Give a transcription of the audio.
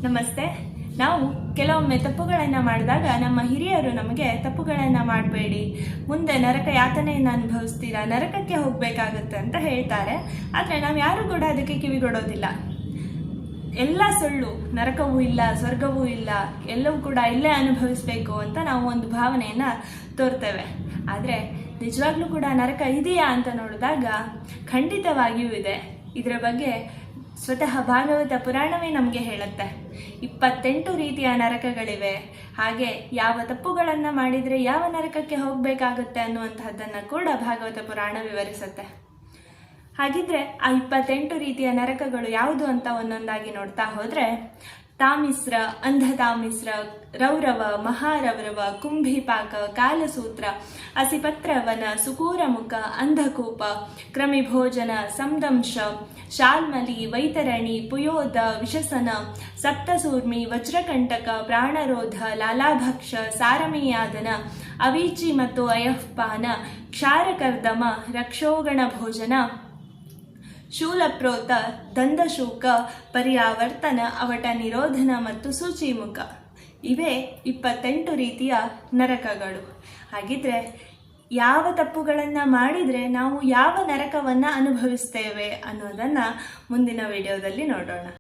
ನಮಸ್ತೆ. ನಾವು ಕೆಲವೊಮ್ಮೆ ತಪ್ಪುಗಳನ್ನು ಮಾಡಿದಾಗ ನಮ್ಮ ಹಿರಿಯರು ನಮಗೆ ತಪ್ಪುಗಳನ್ನು ಮಾಡಬೇಡಿ, ಮುಂದೆ ನರಕ ಯಾತನೆಯನ್ನು ಅನುಭವಿಸ್ತೀರಾ, ನರಕಕ್ಕೆ ಹೋಗಬೇಕಾಗತ್ತೆ ಅಂತ ಹೇಳ್ತಾರೆ. ಆದರೆ ನಾವು ಯಾರು ಕೂಡ ಅದಕ್ಕೆ ಕಿವಿಗೊಡೋದಿಲ್ಲ. ಎಲ್ಲ ಸುಳ್ಳು, ನರಕವೂ ಇಲ್ಲ, ಸ್ವರ್ಗವೂ ಇಲ್ಲ, ಎಲ್ಲವೂ ಕೂಡ ಇಲ್ಲೇ ಅನುಭವಿಸಬೇಕು ಅಂತ ನಾವು ಒಂದು ಭಾವನೆಯನ್ನು ತೋರ್ತೇವೆ. ಆದರೆ ನಿಜವಾಗ್ಲೂ ಕೂಡ ನರಕ ಇದೆಯಾ ಅಂತ ನೋಡಿದಾಗ ಖಂಡಿತವಾಗಿಯೂ ಇದೆ. ಇದರ ಬಗ್ಗೆ ಸ್ವತಃ ಭಾಗವತ ಪುರಾಣವೇ ನಮಗೆ ಹೇಳುತ್ತೆ. 28 ರೀತಿಯ ನರಕಗಳಿವೆ. ಹಾಗೆ ಯಾವ ತಪ್ಪುಗಳನ್ನು ಮಾಡಿದರೆ ಯಾವ ನರಕಕ್ಕೆ ಹೋಗಬೇಕಾಗುತ್ತೆ ಅನ್ನುವಂತಹದ್ದನ್ನು ಕೂಡ ಭಾಗವತ ಪುರಾಣ ವಿವರಿಸುತ್ತೆ. ಹಾಗಿದ್ರೆ ಆ 28 ರೀತಿಯ ನರಕಗಳು ಯಾವುದು ಅಂತ ಒಂದೊಂದಾಗಿ ನೋಡ್ತಾ ಹೋದರೆ, ತಾಮಿಸ್ರ, ಅಂಧತಾಮಿಸ್ರ, ರೌರವ, ಮಹಾರೌರವ, ಕುಂಭಿಪಾಕ, ಕಾಲಸೂತ್ರ, ಅಸಿಪತ್ರವನ, ಸುಕೂರಮುಖ, ಅಂಧಕೂಪ, ಕ್ರಮಿಭೋಜನ, ಸಂದಂಶ, ಶಾಲ್ಮಲಿ, ವೈತರಣಿ, ಪುಯೋದ, ವಿಷಸನ, ಸಪ್ತಸೂರ್ಮಿ, ವಜ್ರಕಂಟಕ, ಪ್ರಾಣರೋಧ, ಲಾಲಾಭಕ್ಷ, ಸಾರಮೇಯಾದನ, ಅವೀಚಿ ಮತ್ತು ಅಯಃಪಾನ, ಕ್ಷಾರಕರ್ದಮ, ರಕ್ಷೋಗಣ ಭೋಜನ, ಶೂಲಪ್ರೋತ, ದಂದಶೂಕ, ಪರ್ಯಾವರ್ತನ, ಅವಟ ನಿರೋಧನ ಮತ್ತು ಸೂಚಿಮುಖ. ಇವೇ 28 ರೀತಿಯ ನರಕಗಳು. ಹಾಗಿದ್ರೆ ಯಾವ ತಪ್ಪುಗಳನ್ನು ಮಾಡಿದರೆ ನಾವು ಯಾವ ನರಕವನ್ನು ಅನುಭವಿಸ್ತೇವೆ ಅನ್ನೋದನ್ನು ಮುಂದಿನ ವಿಡಿಯೋದಲ್ಲಿ ನೋಡೋಣ.